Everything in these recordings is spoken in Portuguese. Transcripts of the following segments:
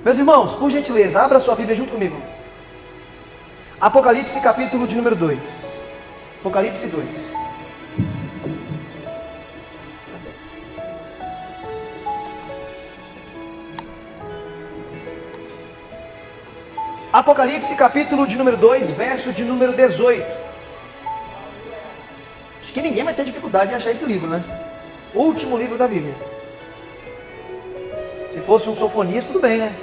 Meus irmãos, por gentileza, abra sua Bíblia junto comigo. Apocalipse, capítulo de número 2. Apocalipse 2. Apocalipse, capítulo de número 2, verso de número 18. Acho que ninguém vai ter dificuldade em achar esse livro, né? Último livro da Bíblia. Se fosse um Sofonias, tudo bem, né?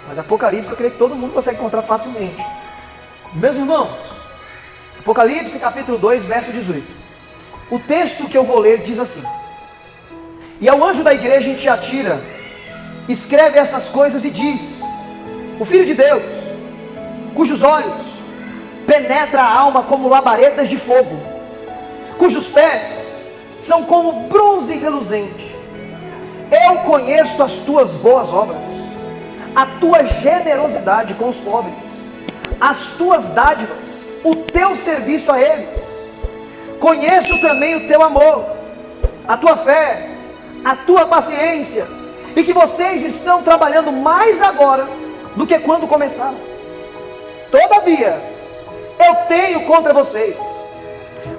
Mas Apocalipse eu creio que todo mundo consegue encontrar facilmente. Meus irmãos, Apocalipse capítulo 2, verso 18. O texto que eu vou ler diz assim: E ao anjo da igreja em Tiatira, escreve essas coisas e diz: O Filho de Deus, cujos olhos penetra a alma como labaredas de fogo, cujos pés são como bronze reluzente. Eu conheço as tuas boas obras, a tua generosidade com os pobres, as tuas dádivas, o teu serviço a eles. Conheço também o teu amor, a tua fé, a tua paciência, e que vocês estão trabalhando mais agora do que quando começaram. Todavia, eu tenho contra vocês: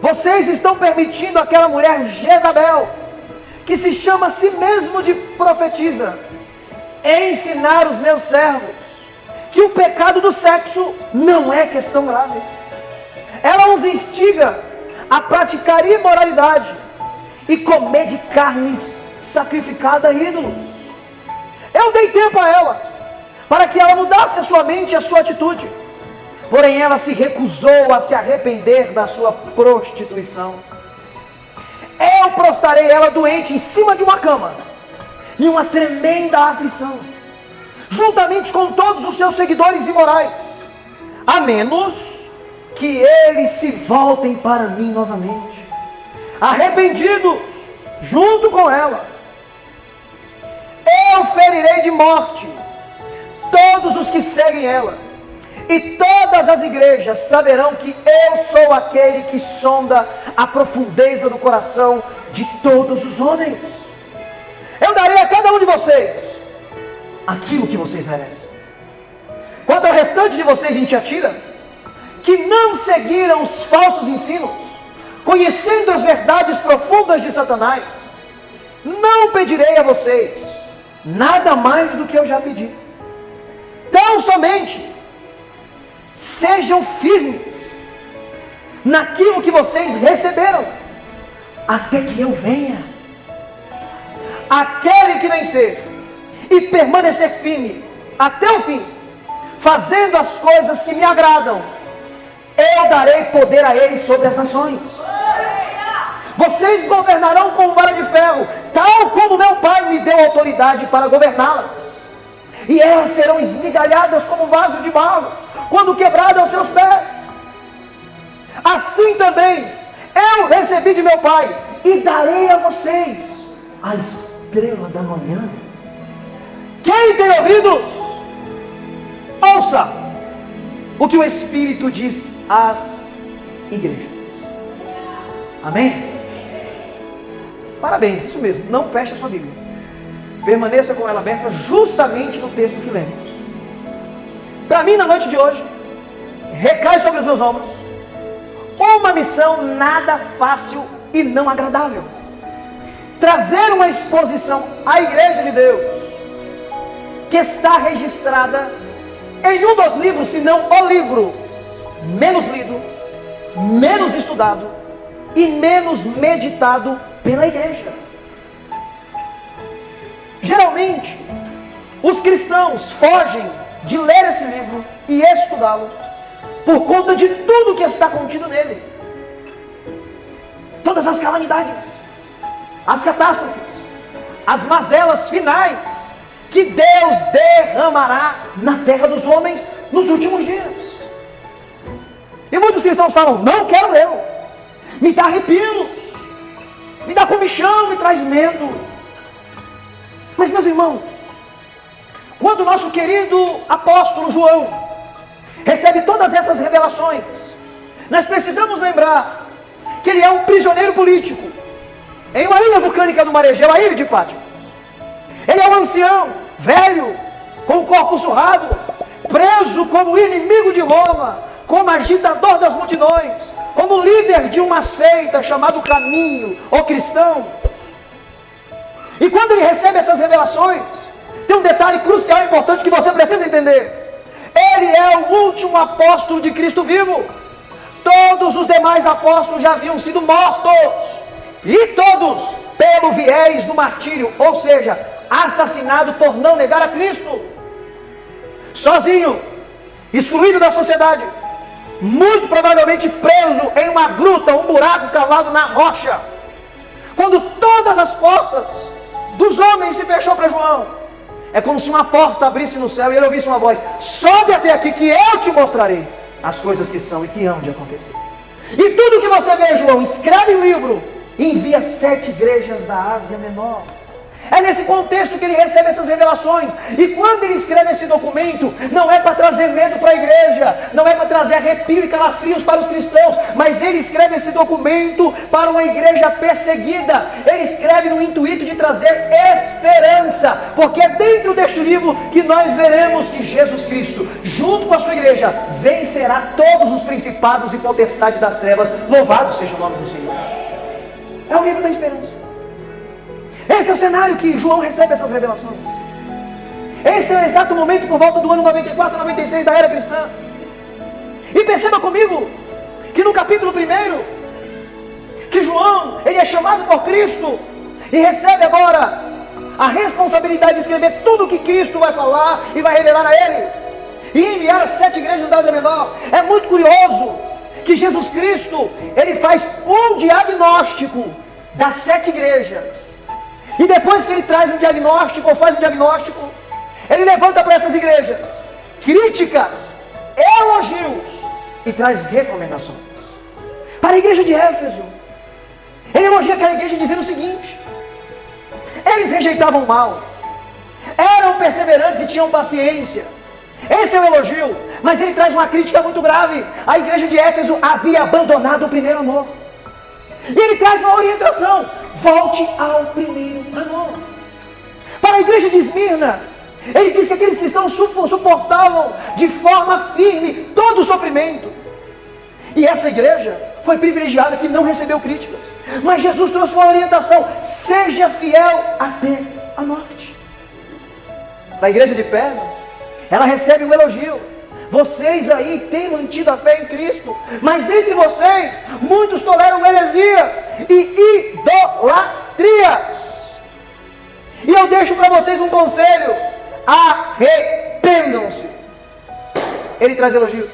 vocês estão permitindo aquela mulher Jezabel, que se chama a si mesmo de profetisa, ensinar os meus servos que o pecado do sexo não é questão grave. Ela os instiga a praticar imoralidade e comer de carnes sacrificadas a ídolos. Eu dei tempo a ela, para que ela mudasse a sua mente e a sua atitude. Porém ela se recusou a se arrepender da sua prostituição. Eu prostrarei ela doente em cima de uma cama, em uma tremenda aflição, juntamente com todos os seus seguidores imorais, a menos que eles se voltem para mim novamente, arrependidos junto com ela. Eu ferirei de morte todos os que seguem ela, e todas as igrejas saberão que eu sou aquele que sonda a profundeza do coração de todos os homens. Eu darei a cada um de vocês aquilo que vocês merecem. Quanto ao restante de vocês em Tiatira, que não seguiram os falsos ensinos, conhecendo as verdades profundas de Satanás, não pedirei a vocês nada mais do que eu já pedi. Tão somente sejam firmes naquilo que vocês receberam, até que eu venha. Aquele que vencer e permanecer firme até o fim, fazendo as coisas que me agradam, eu darei poder a ele sobre as nações. Vocês governarão com vara de ferro, tal como meu pai me deu autoridade para governá-las. E elas serão esmigalhadas como vaso de barro, quando quebrado aos seus pés. Assim também eu recebi de meu pai, e darei a vocês a estrela da manhã. Quem tem ouvidos, ouça o que o Espírito diz às igrejas. Amém? Parabéns, isso mesmo. Não feche a sua Bíblia, permaneça com ela aberta justamente no texto que lemos. Para mim, na noite de hoje, recai sobre os meus ombros uma missão nada fácil e não agradável: trazer uma exposição à Igreja de Deus, que está registrada em um dos livros, se não o livro menos lido, menos estudado e menos meditado pela igreja. Geralmente, os cristãos fogem de ler esse livro e estudá-lo por conta de tudo que está contido nele. Todas as calamidades, as catástrofes, as mazelas finais que Deus derramará na terra dos homens nos últimos dias. E muitos cristãos falam: não quero ler, me dá arrepio, me dá comichão, me traz medo. Mas, meus irmãos, quando o nosso querido apóstolo João recebe todas essas revelações, nós precisamos lembrar que ele é um prisioneiro político em uma ilha vulcânica do Maregeu, a ilha de Patmos. Ele é um ancião, velho, com o corpo corpo surrado, preso como inimigo de Roma, como agitador das multidões, como líder de uma seita chamado Caminho, ou cristão. E quando ele recebe essas revelações, tem um detalhe crucial e importante que você precisa entender. Ele é o último apóstolo de Cristo vivo. Todos os demais apóstolos já haviam sido mortos, e todos pelo viés do martírio, ou seja, assassinado por não negar a Cristo. Sozinho, excluído da sociedade, muito provavelmente preso em uma gruta, um buraco cavado na rocha. Quando todas as portas dos homens se fechou para João, é como se uma porta abrisse no céu e ele ouvisse uma voz: sobe até aqui que eu te mostrarei as coisas que são e que hão de acontecer. E tudo que você vê, João, escreve um livro e envia 7 igrejas da Ásia Menor. É nesse contexto que ele recebe essas revelações. E quando ele escreve esse documento, não é para trazer medo para a igreja, não é para trazer arrepio e calafrios para os cristãos, mas ele escreve esse documento para uma igreja perseguida. Ele escreve no intuito de trazer esperança, porque é dentro deste livro que nós veremos que Jesus Cristo, junto com a sua igreja, vencerá todos os principados e potestades das trevas. Louvado seja o nome do Senhor. É o livro da esperança. Esse é o cenário que João recebe essas revelações. Esse é o exato momento por volta do ano 94, 96 da era cristã. E perceba comigo que no capítulo 1, que João, ele é chamado por Cristo e recebe agora a responsabilidade de escrever tudo o que Cristo vai falar e vai revelar a ele, e enviar as 7 igrejas da Ásia Menor. É muito curioso que Jesus Cristo, ele faz um diagnóstico das 7 igrejas. E depois que ele traz um diagnóstico, ou faz um diagnóstico, ele levanta para essas igrejas críticas, elogios e traz recomendações. Para a igreja de Éfeso, ele elogia aquela igreja dizendo o seguinte: eles rejeitavam o mal, eram perseverantes e tinham paciência. Esse é o elogio. Mas ele traz uma crítica muito grave. A igreja de Éfeso havia abandonado o primeiro amor. E ele traz uma orientação: volte ao primeiro amor. Para a igreja de Esmirna, ele diz que aqueles cristãos suportavam de forma firme todo o sofrimento. E essa igreja foi privilegiada que não recebeu críticas. Mas Jesus trouxe uma orientação: seja fiel até a morte. Na igreja de Pérgamo, ela recebe um elogio: vocês aí têm mantido a fé em Cristo, mas entre vocês muitos toleram heresias e idolatrias. E eu deixo para vocês um conselho: arrependam-se. Ele traz elogios,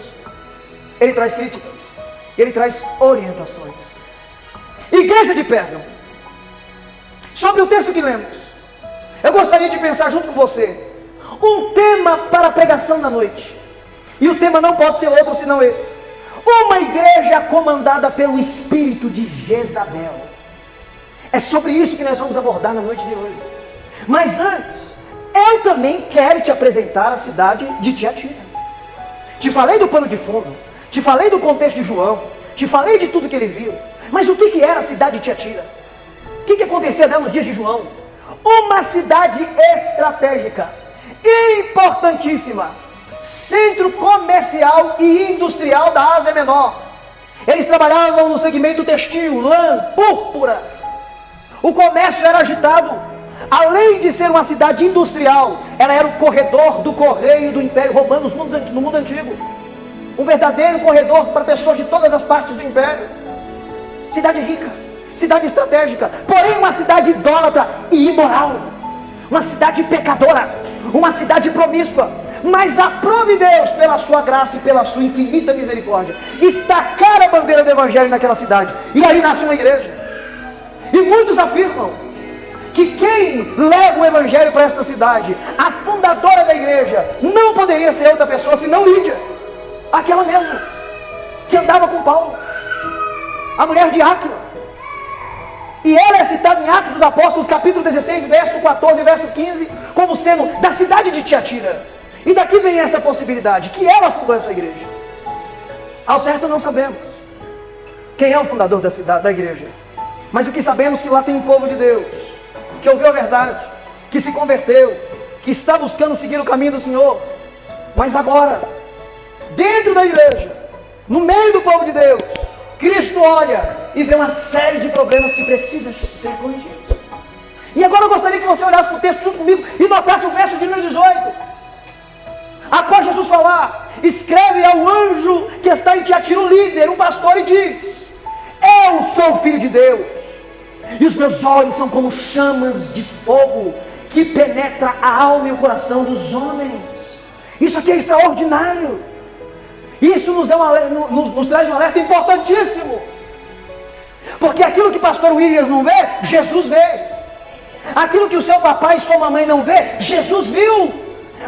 ele traz críticas, ele traz orientações. Igreja de Pérgamo, sobre o texto que lemos, eu gostaria de pensar junto com você um tema para a pregação da noite. E o tema não pode ser outro senão esse: uma igreja comandada pelo espírito de Jezabel. É sobre isso que nós vamos abordar na noite de hoje. Mas antes, eu também quero te apresentar a cidade de Tiatira. Te falei do pano de fundo, te falei do contexto de João, te falei de tudo que ele viu. Mas o que era a cidade de Tiatira? O que acontecia nela nos dias de João? Uma cidade estratégica, importantíssima, centro comercial e industrial da Ásia Menor. Eles trabalhavam no segmento textil, lã, púrpura. O comércio era agitado. Além de ser uma cidade industrial, ela era o corredor do correio do Império Romano no mundo antigo. Um verdadeiro corredor para pessoas de todas as partes do Império. Cidade rica, cidade estratégica, porém uma cidade idólatra e imoral. Uma cidade pecadora, uma cidade promíscua. Mas aprove Deus, pela sua graça e pela sua infinita misericórdia, estacar a bandeira do Evangelho naquela cidade. E aí nasce uma igreja. E muitos afirmam que quem leva o Evangelho para esta cidade, a fundadora da igreja, não poderia ser outra pessoa senão Lídia, aquela mesma que andava com Paulo, a mulher de Áquila. E ela é citada em Atos dos Apóstolos, capítulo 16, verso 14 e verso 15, como sendo da cidade de Tiatira. E daqui vem essa possibilidade, que ela fundou essa igreja. Ao certo não sabemos quem é o fundador da cidade, da igreja. Mas o que sabemos é que lá tem um povo de Deus, que ouviu a verdade, que se converteu, que está buscando seguir o caminho do Senhor, mas agora, dentro da igreja, no meio do povo de Deus, Cristo olha e vê uma série de problemas que precisam ser corrigidos. E agora eu gostaria que você olhasse para o texto junto comigo e notasse o verso de número 18. Após Jesus falar, escreve ao anjo que está em Tiatira, o líder, um pastor, e diz: eu sou o Filho de Deus, e os meus olhos são como chamas de fogo, que penetra a alma e o coração dos homens. Isso aqui é extraordinário. Isso nos traz um alerta importantíssimo. Porque aquilo que pastor Williams não vê, Jesus vê. Aquilo que o seu papai e sua mamãe não vê, Jesus viu.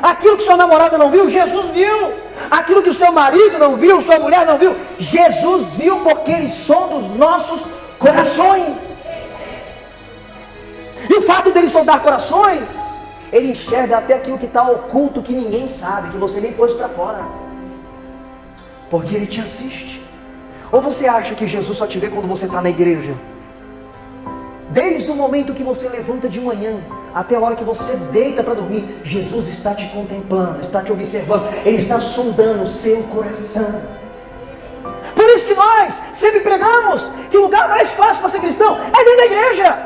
Aquilo que sua namorada não viu, Jesus viu. Aquilo que o seu marido não viu, sua mulher não viu, Jesus viu, porque eles são dos nossos corações. E o fato dele sondar corações, ele enxerga até aquilo que está oculto, que ninguém sabe, que você nem pôs para fora, porque ele te assiste. Ou você acha que Jesus só te vê quando você está na igreja? Desde o momento que você levanta de manhã até a hora que você deita para dormir, Jesus está te contemplando, está te observando, Ele está sondando o seu coração. Por isso que nós sempre pregamos que o lugar mais fácil para ser cristão é dentro da igreja.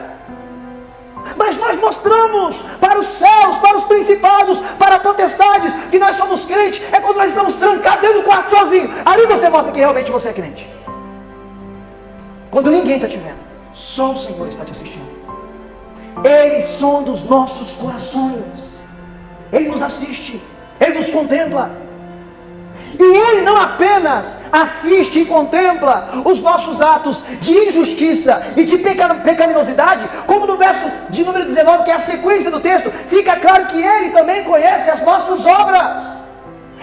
Mas nós mostramos para os céus, para os principados, para potestades, que nós somos crentes, é quando nós estamos trancados dentro do quarto sozinhos. Ali você mostra que realmente você é crente. Quando ninguém está te vendo, só o Senhor está te assistindo. Ele sonda os nossos corações. Ele nos assiste, Ele nos contempla. E Ele não apenas assiste e contempla os nossos atos de injustiça e de pecaminosidade, como no verso de número 19, que é a sequência do texto, fica claro que Ele também conhece as nossas obras.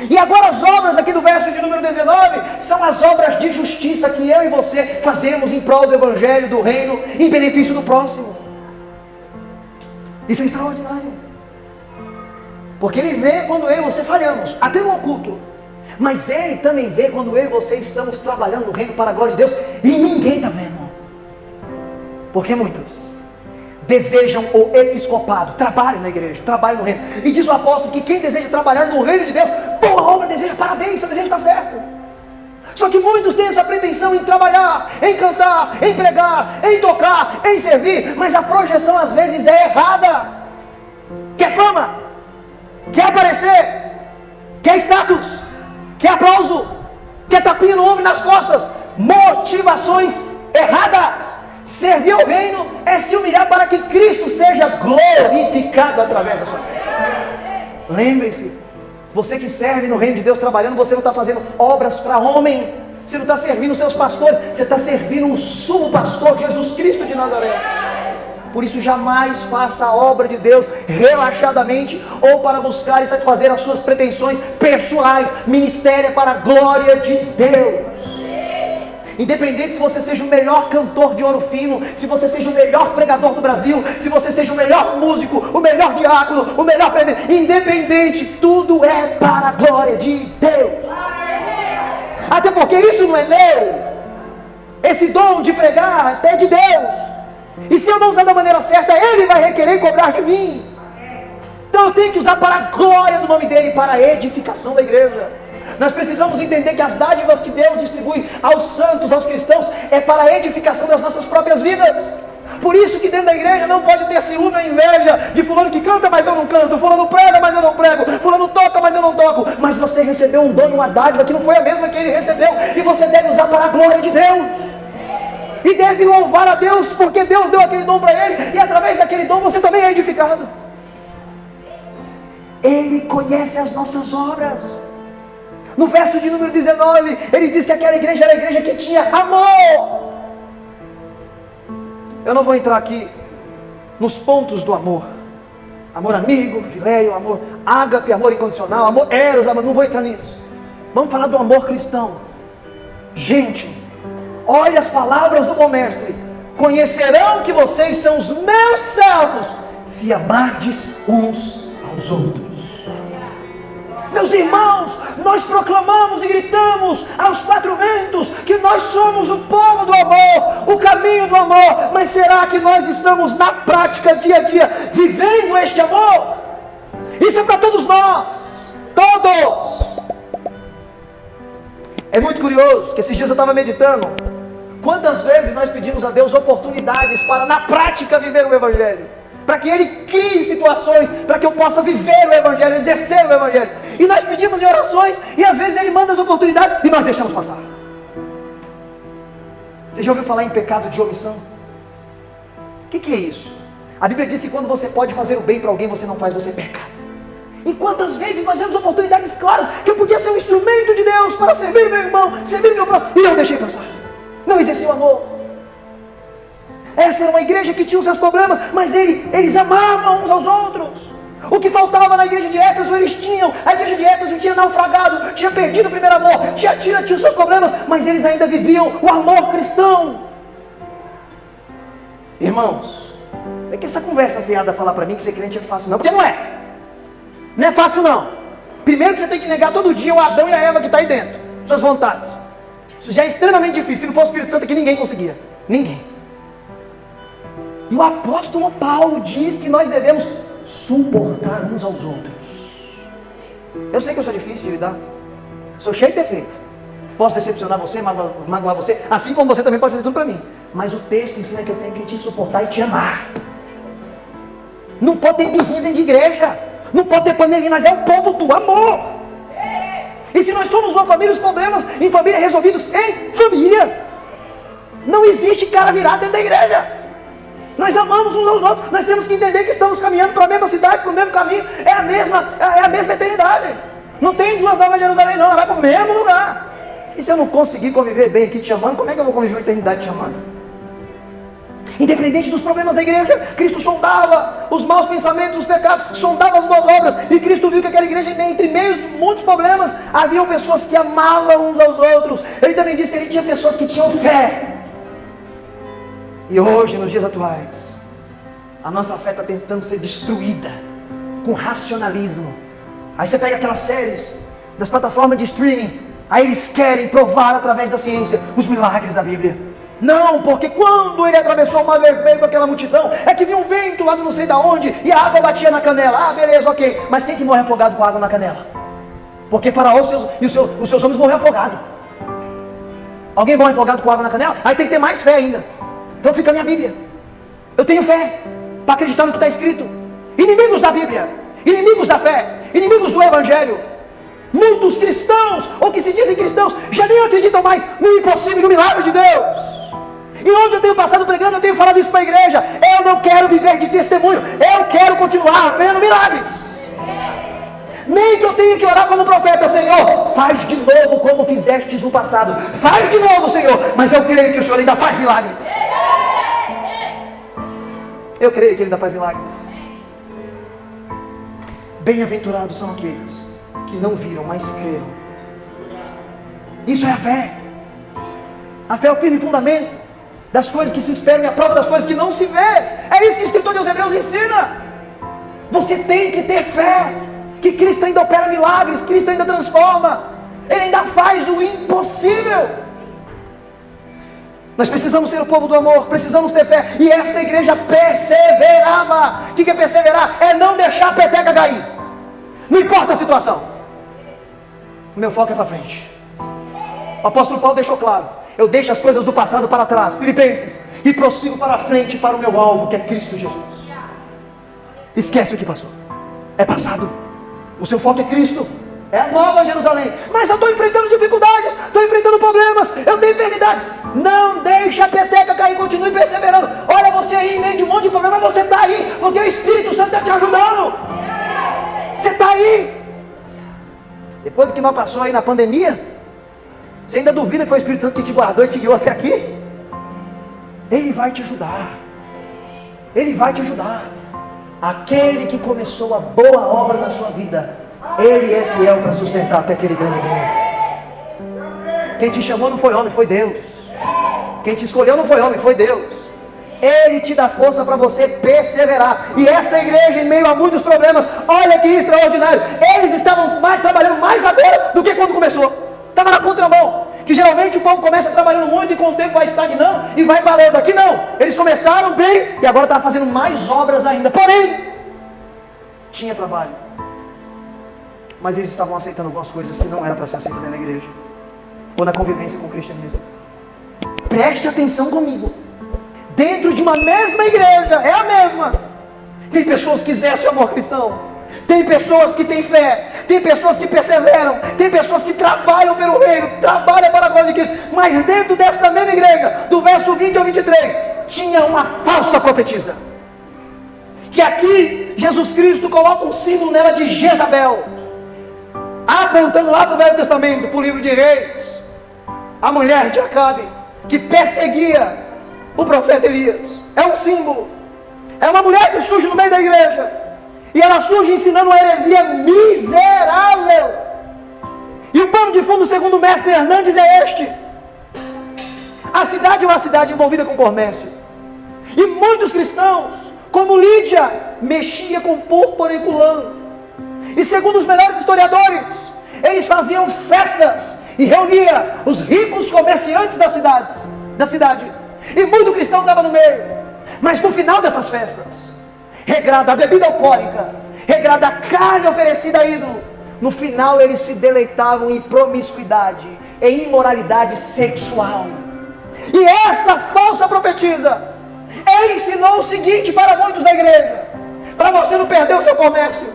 E agora as obras aqui do verso de número 19, são as obras de justiça que eu e você fazemos em prol do Evangelho, do Reino, em benefício do próximo. Isso é extraordinário. Porque Ele vê quando eu e você falhamos, até no oculto. Mas Ele também vê quando eu e você estamos trabalhando no reino para a glória de Deus e ninguém está vendo. Porque muitos desejam o episcopado, trabalhem na igreja, trabalhem no reino. E diz o apóstolo que quem deseja trabalhar no reino de Deus, boa obra deseja, parabéns, seu desejo está certo. Só que muitos têm essa pretensão em trabalhar, em cantar, em pregar, em tocar, em servir, mas a projeção às vezes é errada. Quer fama? Quer aparecer? Quer status? Quer aplauso? Quer tapinha no ombro e nas costas? Motivações erradas. Servir ao reino é se humilhar para que Cristo seja glorificado através da sua vida. Lembre-se, você que serve no reino de Deus trabalhando, você não está fazendo obras para homem. Você não está servindo os seus pastores, você está servindo o sumo pastor, Jesus Cristo de Nazaré. Por isso jamais faça a obra de Deus relaxadamente ou para buscar e satisfazer as suas pretensões pessoais. Ministério é para a glória de Deus. Independente se você seja o melhor cantor de ouro fino, se você seja o melhor pregador do Brasil, se você seja o melhor músico, o melhor diácono, o melhor pregador, independente, tudo é para a glória de Deus. Até porque isso não é meu. Esse dom de pregar é de Deus. E se eu não usar da maneira certa, Ele vai requerer cobrar de mim. Então eu tenho que usar para a glória do nome dEle, para a edificação da igreja. Nós precisamos entender que as dádivas que Deus distribui aos santos, aos cristãos, é para a edificação das nossas próprias vidas. Por isso que dentro da igreja não pode ter ciúme ou inveja de fulano que canta, mas eu não canto, fulano prega, mas eu não prego, fulano toca, mas eu não toco. Mas você recebeu um dom e uma dádiva que não foi a mesma que ele recebeu, e você deve usar para a glória de Deus. E deve louvar a Deus, porque Deus deu aquele dom para ele, e através daquele dom você também é edificado. Ele conhece as nossas obras. No verso de número 19, ele diz que aquela igreja era a igreja que tinha amor. Eu não vou entrar aqui nos pontos do amor. Amor amigo, filéio, amor ágape, amor incondicional, amor eros, amor, não vou entrar nisso. Vamos falar do amor cristão. Gente, olha as palavras do bom mestre. Conhecerão que vocês são os meus servos, se amardes uns aos outros. Meus irmãos, nós proclamamos e gritamos aos quatro ventos que nós somos o povo do amor, o caminho do amor. Mas será que nós estamos na prática, dia a dia, vivendo este amor? Isso é para todos nós. Todos. É muito curioso que esses dias eu estava meditando. Quantas vezes nós pedimos a Deus oportunidades para na prática viver o Evangelho? Para que Ele crie situações, para que eu possa viver o Evangelho, exercer o Evangelho. E nós pedimos em orações, e às vezes Ele manda as oportunidades, e nós deixamos passar. Você já ouviu falar em pecado de omissão? O que é isso? A Bíblia diz que quando você pode fazer o bem para alguém, você não faz, você peca. E quantas vezes nós vemos oportunidades claras, que eu podia ser um instrumento de Deus, para servir meu irmão, servir meu próximo, e eu deixei passar. Não exerci o amor. Essa era uma igreja que tinha os seus problemas, mas eles amavam uns aos outros. O que faltava na igreja de Éfeso, eles tinham. A igreja de Éfeso tinha naufragado, tinha perdido o primeiro amor, tinha os seus problemas, mas eles ainda viviam o amor cristão. Irmãos, é que essa conversa fiada falar para mim que ser crente é fácil, não, porque não é. Não é fácil não. Primeiro que você tem que negar todo dia o Adão e a Eva que está aí dentro, suas vontades. Isso já é extremamente difícil. Se não fosse o Espírito Santo aqui, ninguém conseguia. Ninguém. E o apóstolo Paulo diz que nós devemos suportar uns aos outros. Eu sei que eu sou difícil de lidar. Sou cheio de defeito. Posso decepcionar você, magoar você, assim como você também pode fazer tudo para mim. Mas o texto ensina que eu tenho que te suportar e te amar. Não pode ter birrinha dentro de igreja. Não pode ter panelinha, mas é o povo do amor. E se nós somos uma família, os problemas em família resolvidos em família. Não existe cara virado dentro da igreja. Nós amamos uns aos outros. Nós temos que entender que estamos caminhando para a mesma cidade, para o mesmo caminho. É a mesma eternidade. Não tem duas novas Jerusalém não, ela vai para o mesmo lugar. E se eu não conseguir conviver bem aqui te amando, como é que eu vou conviver a eternidade te amando? Independente dos problemas da igreja, Cristo sondava os maus pensamentos, os pecados, sondava as boas obras, e Cristo viu que aquela igreja, entre meios de muitos problemas, haviam pessoas que amavam uns aos outros. Ele também disse que ele tinha pessoas que tinham fé. E hoje, nos dias atuais, a nossa fé está tentando ser destruída com racionalismo. Aí você pega aquelas séries das plataformas de streaming, aí eles querem provar através da ciência os milagres da Bíblia. Não, porque quando ele atravessou o mar vermelho com aquela multidão, é que vinha um vento lá do não sei da onde, e a água batia na canela. Ah, beleza, ok. Mas quem que morre afogado com água na canela? Porque Faraó os seus homens morreram afogados. Alguém morre afogado com água na canela? Aí tem que ter mais fé ainda. Então fica a minha Bíblia. Eu tenho fé para acreditar no que está escrito. Inimigos da Bíblia, inimigos da fé, inimigos do Evangelho. Muitos cristãos, ou que se dizem cristãos, já nem acreditam mais no impossível, no milagre de Deus. E onde eu tenho passado pregando, eu tenho falado isso para a igreja. Eu não quero viver de testemunho, eu quero continuar vendo milagres. Nem que eu tenha que orar como profeta: Senhor, faz de novo como fizestes no passado. Faz de novo, Senhor. Mas eu creio que o Senhor ainda faz milagres. Eu creio que Ele ainda faz milagres. Bem-aventurados são aqueles que não viram, mas creram. Isso é a fé. A fé é o firme fundamento das coisas que se esperam e a prova das coisas que não se vê. É isso que o escritor de Hebreus ensina. Você tem que ter fé que Cristo ainda opera milagres, Cristo ainda transforma, Ele ainda faz o impossível. Nós precisamos ser o povo do amor, precisamos ter fé. E esta igreja perseverava. O que é perseverar? É não deixar a peteca cair. Não importa a situação. O meu foco é para frente. O apóstolo Paulo deixou claro: eu deixo as coisas do passado para trás, Filipenses, e prossigo para frente para o meu alvo, que é Cristo Jesus. Esquece o que passou. É passado. O seu foco é Cristo. É a nova Jerusalém. Mas eu estou enfrentando dificuldades, estou enfrentando problemas, eu tenho enfermidades. Não deixe a peteca cair, continue perseverando. Olha você aí, em meio de um monte de problema, você está aí, porque o Espírito Santo está te ajudando. Você está aí. Depois do que nós passou aí na pandemia, você ainda duvida que foi o Espírito Santo que te guardou e te guiou até aqui? Ele vai te ajudar. Ele vai te ajudar. Aquele que começou a boa obra na sua vida, Ele é fiel para sustentar até aquele grande dia. Quem te chamou não foi homem, foi Deus. Quem te escolheu não foi homem, foi Deus. Ele te dá força para você perseverar. E esta igreja, em meio a muitos problemas, olha que extraordinário, eles estavam trabalhando mais agora do que quando começou. Estava na contramão, que geralmente o povo começa trabalhando muito e com o tempo vai estagnando e vai parando. Aqui não, eles começaram bem e agora estavam fazendo mais obras ainda. Porém, tinha trabalho. mas eles estavam aceitando algumas coisas que não eram para ser aceitas dentro da igreja, ou na convivência com o cristianismo. Preste atenção comigo. Dentro de uma mesma igreja, é a mesma, tem pessoas que exercem o amor cristão, tem pessoas que têm fé, tem pessoas que perseveram, tem pessoas que trabalham pelo reino, trabalham para a glória de Cristo, mas dentro dessa mesma igreja, do verso 20 ao 23, tinha uma falsa profetisa, que aqui Jesus Cristo coloca um símbolo nela de Jezabel, apontando lá para o Velho Testamento, para o livro de Reis, a mulher de Acabe, que perseguia o profeta Elias. É um símbolo, é uma mulher que surge no meio da igreja, e ela surge ensinando uma heresia miserável. E o pano de fundo, segundo o mestre Hernandes, é este: a cidade é uma cidade envolvida com comércio, e muitos cristãos, como Lídia, mexia com púrpura e com lã, e segundo os melhores historiadores, eles faziam festas e reunia os ricos comerciantes da cidade, e muito cristão estava no meio. Mas no final dessas festas, regrada a bebida alcoólica, regrada a carne oferecida a ídolo, no final eles se deleitavam em promiscuidade, em imoralidade sexual. E esta falsa profetisa ensinou o seguinte para muitos da igreja: para você não perder o seu comércio,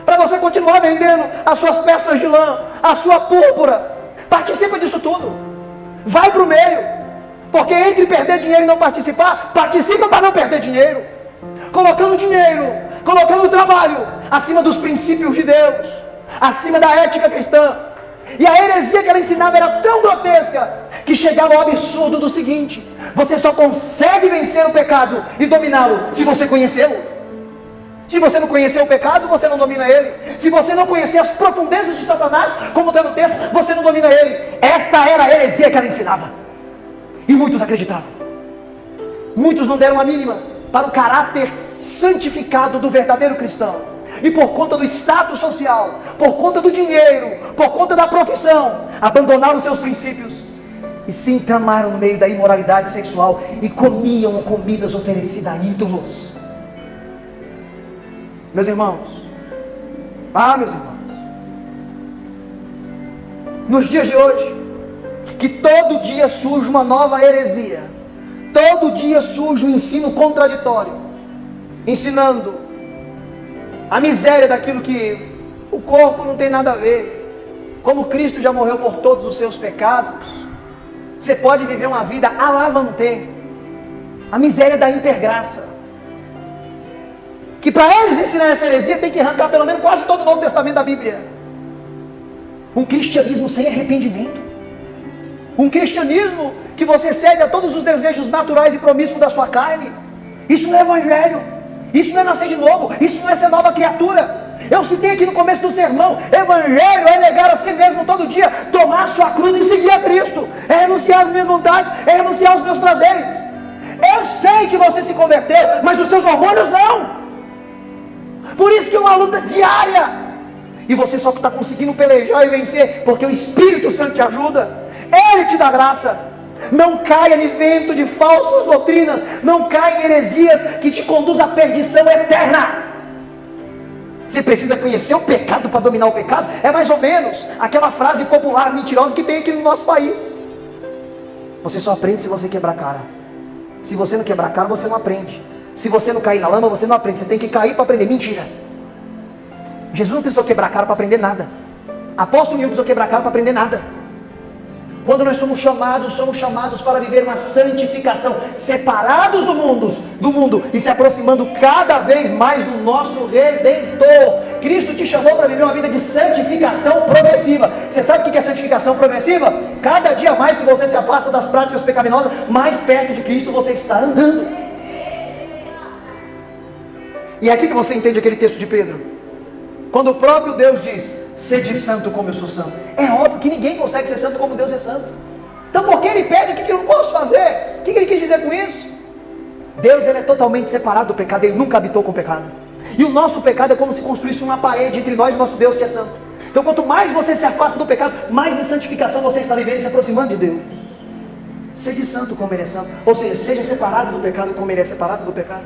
para você continuar vendendo as suas peças de lã, a sua púrpura, participa disso tudo, vai para o meio, porque entre perder dinheiro e não participar, participa para não perder dinheiro, colocando dinheiro, colocando o trabalho acima dos princípios de Deus, acima da ética cristã. E a heresia que ela ensinava era tão grotesca, que chegava ao absurdo do seguinte: você só consegue vencer o pecado e dominá-lo se você conhecê-lo. Se você não conhecer o pecado, você não domina ele. Se você não conhecer as profundezas de Satanás, como está no texto, você não domina ele. Esta era a heresia que ela ensinava, e muitos acreditavam. Muitos não deram a mínima para o caráter santificado do verdadeiro cristão, e por conta do status social, por conta do dinheiro, por conta da profissão, abandonaram seus princípios e se entramaram no meio da imoralidade sexual e comiam comidas oferecidas a ídolos. Meus irmãos, meus irmãos, nos dias de hoje, que todo dia surge uma nova heresia, todo dia surge um ensino contraditório, ensinando a miséria daquilo que o corpo não tem nada a ver, como Cristo já morreu por todos os seus pecados, você pode viver uma vida à la vantê, a miséria da hipergraça, que para eles ensinar essa heresia tem que arrancar pelo menos quase todo o Novo Testamento da Bíblia. Um cristianismo sem arrependimento, um cristianismo que você cede a todos os desejos naturais e promíscuos da sua carne. Isso não é evangelho, isso não é nascer de novo, isso não é ser nova criatura. Eu citei aqui no começo do sermão: evangelho é negar a si mesmo todo dia, tomar a sua cruz e seguir a Cristo, é renunciar às minhas vontades, é renunciar aos meus prazeres. Eu sei que você se converteu, mas os seus hormônios não. Por isso que é uma luta diária, e você só está conseguindo pelejar e vencer porque o Espírito Santo te ajuda, Ele te dá graça. Não caia em vento de falsas doutrinas, não caia em heresias que te conduzam à perdição eterna. Você precisa conhecer o pecado para dominar o pecado. É mais ou menos aquela frase popular mentirosa que tem aqui no nosso país: você só aprende se você quebrar a cara. Se você não quebrar a cara, você não aprende. Se você não cair na lama, você não aprende. Você tem que cair para aprender. Mentira. Jesus não precisou quebrar a cara para aprender nada. Apóstolo Nil precisou quebrar a cara para aprender nada. Quando nós somos chamados para viver uma santificação, separados do mundo e se aproximando cada vez mais do nosso Redentor. Cristo te chamou para viver uma vida de santificação progressiva. Você sabe o que é santificação progressiva? Cada dia mais que você se afasta das práticas pecaminosas, mais perto de Cristo você está andando. E é aqui que você entende aquele texto de Pedro, quando o próprio Deus diz: sede santo como eu sou santo. É óbvio que ninguém consegue ser santo como Deus é santo. Então por que ele pede o que eu não posso fazer? O que ele quis dizer com isso? Deus, ele é totalmente separado do pecado, ele nunca habitou com o pecado. E o nosso pecado é como se construísse uma parede entre nós e nosso Deus que é santo. Então quanto mais você se afasta do pecado, mais em santificação você está vivendo e se aproximando de Deus. Seja santo como ele é santo, ou seja, seja separado do pecado como ele é separado do pecado.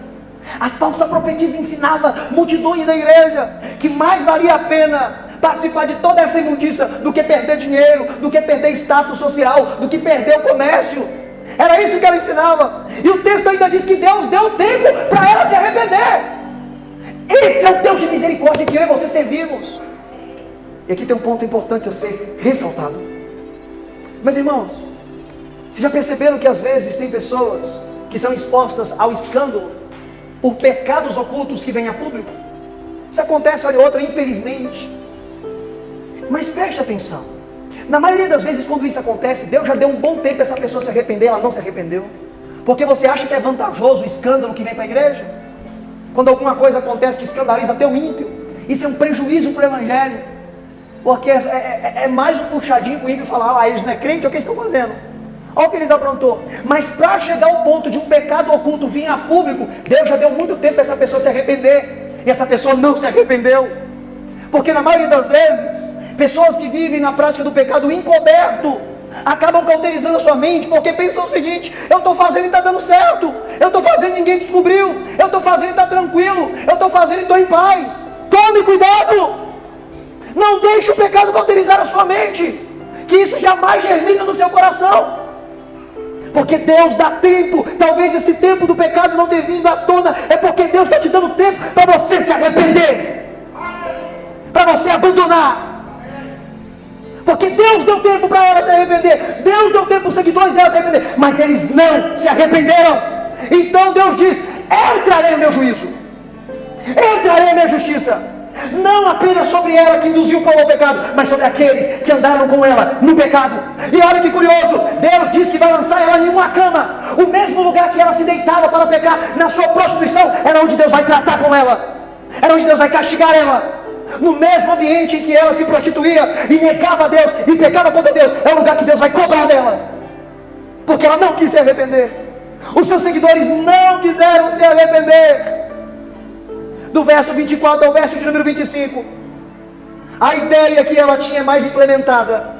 A falsa profetisa ensinava multidões da igreja que mais valia a pena participar de toda essa imundícia, do que perder dinheiro, do que perder status social, do que perder o comércio. Era isso que ela ensinava. E o texto ainda diz que Deus deu tempo para ela se arrepender. Esse é o Deus de misericórdia que eu e você servimos. E aqui tem um ponto importante a ser ressaltado. Meus irmãos, vocês já perceberam que às vezes tem pessoas que são expostas ao escândalo por pecados ocultos que vêm a público? Isso acontece, olha outra, infelizmente. Mas preste atenção. Na maioria das vezes quando isso acontece, Deus já deu um bom tempo para essa pessoa se arrepender, ela não se arrependeu. Porque você acha que é vantajoso o escândalo que vem para a igreja? Quando alguma coisa acontece que escandaliza até o ímpio, isso é um prejuízo para o evangelho. Porque é mais um puxadinho para o ímpio falar, eles não é crente, é o que eles estão fazendo. Olha o que eles aprontou. Mas para chegar ao ponto de um pecado oculto vir a público, Deus já deu muito tempo para essa pessoa se arrepender. E essa pessoa não se arrependeu. Porque na maioria das vezes, pessoas que vivem na prática do pecado encoberto, acabam cauterizando a sua mente, porque pensam o seguinte: eu estou fazendo e está dando certo, eu estou fazendo e ninguém descobriu, eu estou fazendo e está tranquilo, eu estou fazendo e estou em paz. Tome cuidado! Não deixe o pecado cauterizar a sua mente, que isso jamais germina no seu coração. Porque Deus dá tempo. Talvez esse tempo do pecado não ter vindo à tona é porque Deus está te dando tempo para você se arrepender, para você abandonar. Porque Deus deu tempo para ela se arrepender, Deus deu tempo para os seguidores dela se arrepender, mas eles não se arrependeram. Então Deus diz: entrarei no meu juízo, entrarei na minha justiça, não apenas sobre ela que induziu o povo ao pecado, mas sobre aqueles que andaram com ela no pecado. E olha que curioso, Deus diz que vai lançar ela em uma cama, o mesmo lugar que ela se deitava para pecar na sua prostituição, era onde Deus vai tratar com ela, era onde Deus vai castigar ela. No mesmo ambiente em que ela se prostituía e negava a Deus e pecava contra Deus, é o lugar que Deus vai cobrar dela, porque ela não quis se arrepender. Os seus seguidores não quiseram se arrepender. Do verso 24 ao verso de número 25, a ideia que ela tinha mais implementada: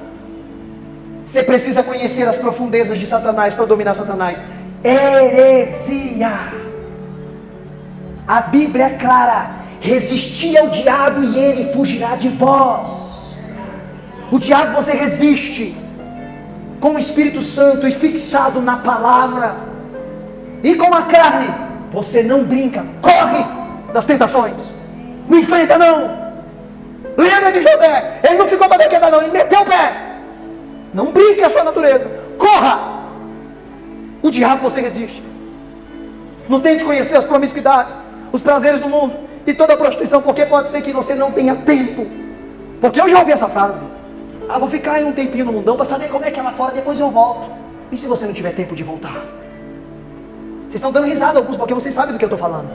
você precisa conhecer as profundezas de Satanás para dominar Satanás. Heresia. A Bíblia é clara: resisti ao diabo e ele fugirá de vós. O diabo você resiste com o Espírito Santo e fixado na palavra. E com a carne você não brinca, corre das tentações, não enfrenta não. Lembra de José, ele não ficou para quedar não, ele meteu o pé. Não brinque a sua natureza, corra. O diabo você resiste. Não tente conhecer as promiscuidades, os prazeres do mundo e toda a prostituição, porque pode ser que você não tenha tempo. Porque eu já ouvi essa frase: vou ficar aí um tempinho no mundão para saber como é que é lá fora, depois eu volto. E se você não tiver tempo de voltar? Vocês estão dando risada alguns, porque vocês sabem do que eu estou falando.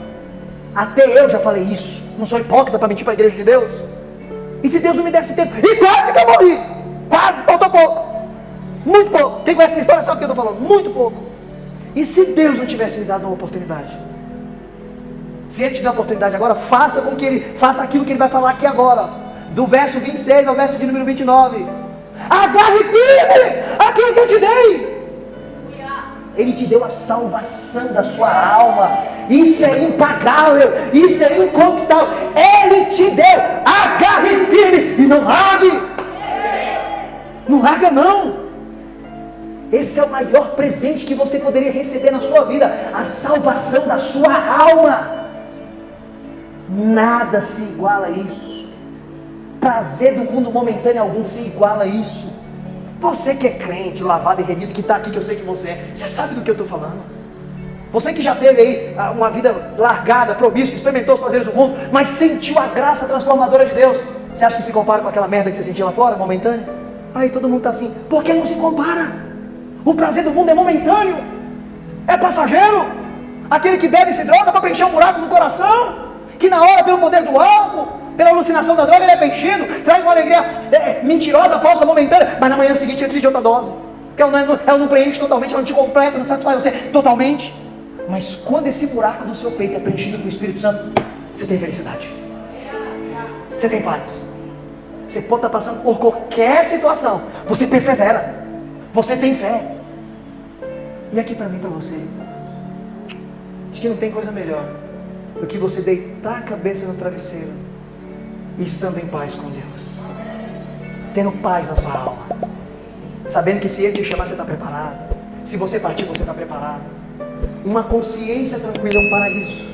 Até eu já falei isso. Não sou hipócrita para mentir para a igreja de Deus. E se Deus não me desse tempo? E quase que eu morri. Quase, faltou pouco. Muito pouco. Quem conhece minha história sabe o que eu estou falando. Muito pouco. E se Deus não tivesse me dado uma oportunidade? Se Ele te der a oportunidade agora, faça com que Ele faça aquilo que Ele vai falar aqui agora. Do verso 26 ao verso de número 29. Agarre firme aquilo que eu te dei. Ele te deu a salvação da sua alma. Isso é impagável, isso é inconquistável. Ele te deu. Agarre firme e não largue. Não larga não. Esse é o maior presente que você poderia receber na sua vida, a salvação da sua alma. Nada se iguala a isso. Prazer do mundo momentâneo algum se iguala a isso. Você que é crente, lavado e remido, que está aqui, que eu sei que você é, você sabe do que eu estou falando. Você que já teve aí uma vida largada, promíscua, experimentou os prazeres do mundo, mas sentiu a graça transformadora de Deus. Você acha que se compara com aquela merda que você sentia lá fora, momentânea? Aí todo mundo está assim. Por que não se compara? O prazer do mundo é momentâneo, é passageiro. Aquele que bebe e se droga para preencher um buraco no coração, que na hora, pelo poder do álcool, pela alucinação da droga, ele é preenchido, traz uma alegria mentirosa, falsa, momentânea, mas na manhã seguinte ele precisa de outra dose, porque ela não preenche totalmente, ela não te completa, não satisfaz você totalmente. Mas quando esse buraco do seu peito é preenchido com o Espírito Santo, você tem felicidade, você tem paz. Você pode estar passando por qualquer situação, você persevera, você tem fé. E aqui para mim, para você, acho que não tem coisa melhor do que você deitar a cabeça no travesseiro e estando em paz com Deus. tendo paz na sua alma, sabendo que se Ele te chamar, você está preparado. Se você partir, você está preparado. Uma consciência tranquila é um paraíso.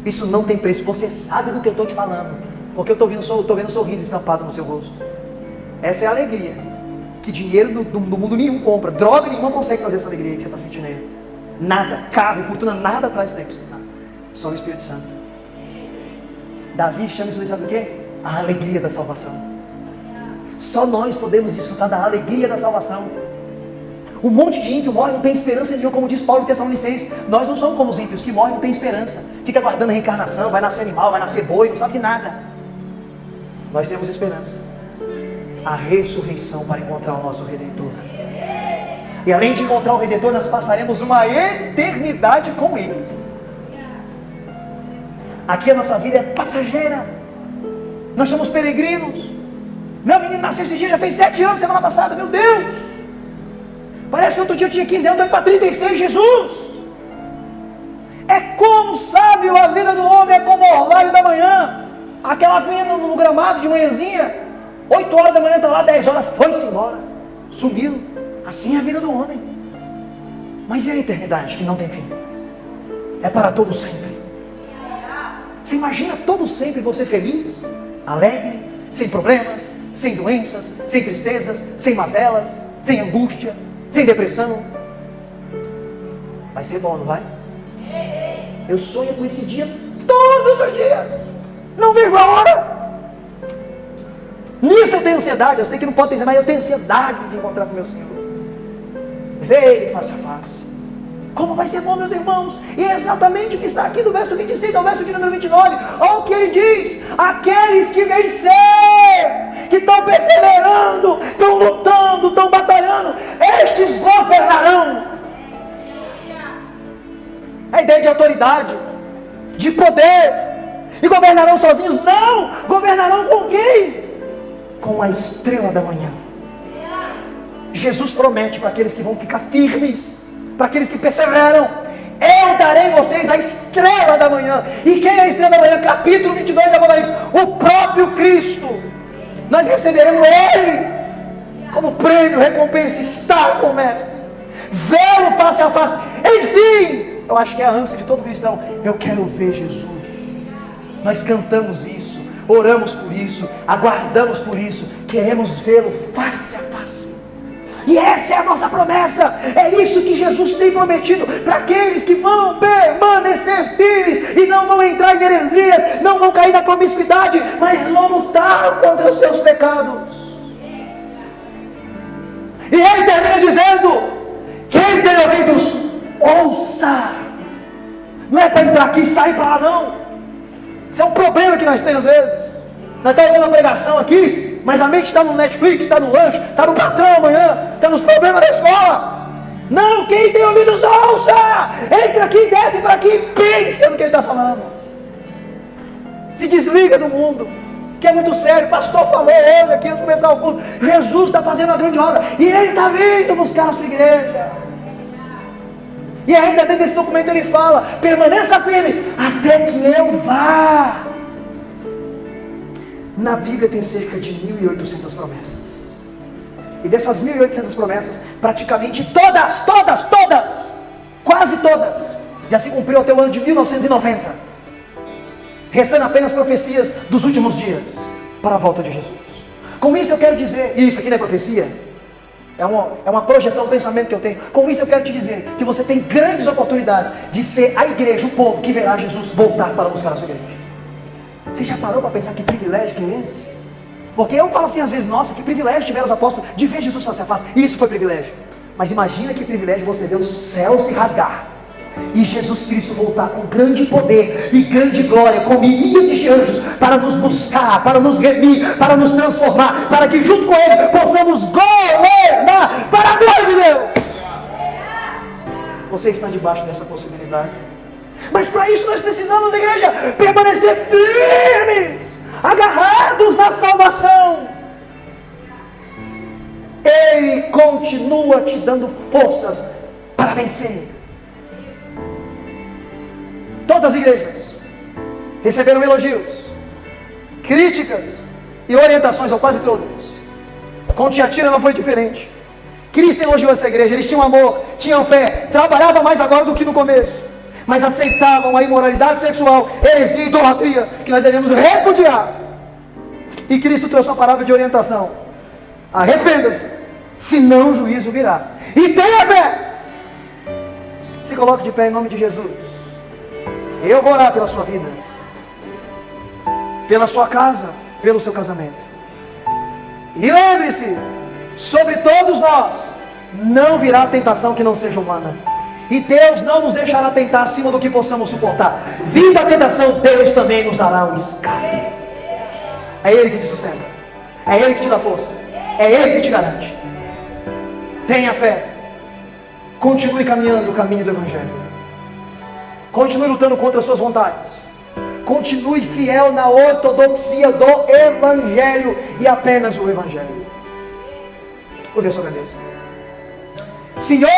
Isso não tem preço. Você sabe do que eu estou te falando, porque eu estou vendo sorriso estampado no seu rosto. Essa é a alegria que dinheiro do mundo nenhum compra. Droga nenhuma consegue fazer essa alegria que você está sentindo aí. Nada, carro, fortuna, nada traz isso daí para você. Só o Espírito Santo. Davi chama isso de, sabe o quê? A alegria da salvação. Só nós podemos desfrutar da alegria da salvação. Um monte de ímpio morre, não tem esperança nenhuma, como diz Paulo em Tessalonicenses. Nós não somos como os ímpios que morrem, não tem esperança. Fica aguardando a reencarnação, vai nascer animal, vai nascer boi, não sabe de nada. Nós temos esperança. A ressurreição para encontrar o nosso Redentor. E além de encontrar o Redentor, nós passaremos uma eternidade com Ele. Aqui a nossa vida é passageira. Nós somos peregrinos. Meu menino nasceu esse dia, já fez 7 anos semana passada, meu Deus. Parece que outro dia eu tinha 15 anos, estou indo para 36, Jesus. É como sábio a vida do homem, é como o orvalho da manhã. Aquela menina no gramado de manhãzinha, 8 horas da manhã está lá, 10 horas, foi-se embora, sumiu. Assim é a vida do homem. Mas e a eternidade que não tem fim? É para todo sempre. Você imagina todo sempre você feliz, alegre, sem problemas, sem doenças, sem tristezas, sem mazelas, sem angústia, sem depressão? Vai ser bom, não vai? Eu sonho com esse dia todos os dias. Não vejo a hora. Nisso eu tenho ansiedade. Eu sei que não pode ter, mas eu tenho ansiedade de encontrar com meu Senhor. Ver Ele face a face. Como vai ser bom, meus irmãos? E é exatamente o que está aqui do verso 26 ao verso de número 29. Olha o que ele diz: aqueles que vencerem, que estão perseverando, estão lutando, estão batalhando, estes governarão. A ideia de autoridade, de poder. E governarão sozinhos? Não! Governarão com quem? Com a estrela da manhã. Jesus promete para aqueles que vão ficar firmes, para aqueles que perseveram: eu darei a vocês a estrela da manhã. E quem é a estrela da manhã? Capítulo 22 de Apocalipse. O próprio Cristo. Nós receberemos Ele como prêmio, recompensa, estar com o Mestre, vê-lo face a face. Enfim, eu acho que é a ânsia de todo cristão: eu quero ver Jesus. Nós cantamos isso, oramos por isso, aguardamos por isso, queremos vê-lo face a face. E essa é a nossa promessa. É isso que Jesus tem prometido para aqueles que vão permanecer firmes e não vão entrar em heresias, não vão cair na promiscuidade, mas vão lutar contra os seus pecados. E ele termina dizendo: quem tem ouvidos, ouça. Não é para entrar aqui e sair para lá, não. Isso é um problema que nós temos às vezes. Nós estamos ouvindo uma pregação aqui, mas a mente está no Netflix, está no lanche, está no patrão amanhã, está nos problemas da escola. Não, quem tem ouvidos, ouça. Entra aqui, desce para aqui, pensa no que ele está falando. Se desliga do mundo, que é muito sério. O pastor falou hoje aqui antes de começar o culto: Jesus está fazendo uma grande obra e Ele está vindo buscar a sua igreja. E ainda dentro desse documento ele fala: permaneça firme até que eu vá. Na Bíblia tem cerca de 1.800 promessas. E dessas 1.800 promessas, praticamente todas, quase todas, já se cumpriu até o ano de 1990. Restando apenas profecias dos últimos dias para a volta de Jesus. Com isso eu quero dizer, e isso aqui não é profecia, é uma projeção, um pensamento que eu tenho. Com isso eu quero te dizer que você tem grandes oportunidades de ser a igreja, o povo que verá Jesus voltar para buscar a sua igreja. Você já parou para pensar que privilégio que é esse? Porque eu falo assim às vezes: nossa, que privilégio tiveram os apóstolos de ver Jesus face a face. Isso foi privilégio. Mas imagina que privilégio você ver o céu se rasgar e Jesus Cristo voltar com grande poder e grande glória, com milhares de anjos, para nos buscar, para nos remir, para nos transformar, para que junto com Ele possamos governar para a glória de Deus. Você está debaixo dessa possibilidade. Mas para isso nós precisamos, igreja, permanecer firmes, agarrados na salvação. Ele continua te dando forças para vencer. Todas as igrejas receberam elogios, críticas e orientações, ou quase todas, Com Tiatira não foi diferente. Cristo elogiou essa igreja, eles tinham amor, tinham fé, trabalhavam mais agora do que no começo, mas aceitavam a imoralidade sexual, heresia e idolatria, que nós devemos repudiar. E Cristo trouxe uma palavra de orientação: arrependa-se, senão o juízo virá. E tenha fé. Se coloque de pé em nome de Jesus. Eu vou orar pela sua vida, pela sua casa, pelo seu casamento. E lembre-se, sobre todos nós não virá tentação que não seja humana. E Deus não nos deixará tentar acima do que possamos suportar. Vindo a tentação, Deus também nos dará um escape. É Ele que te sustenta, é Ele que te dá força, é Ele que te garante. Tenha fé. Continue caminhando o caminho do Evangelho. Continue lutando contra as suas vontades. Continue fiel na ortodoxia do Evangelho e apenas o Evangelho. Curve a sua cabeça. Senhor!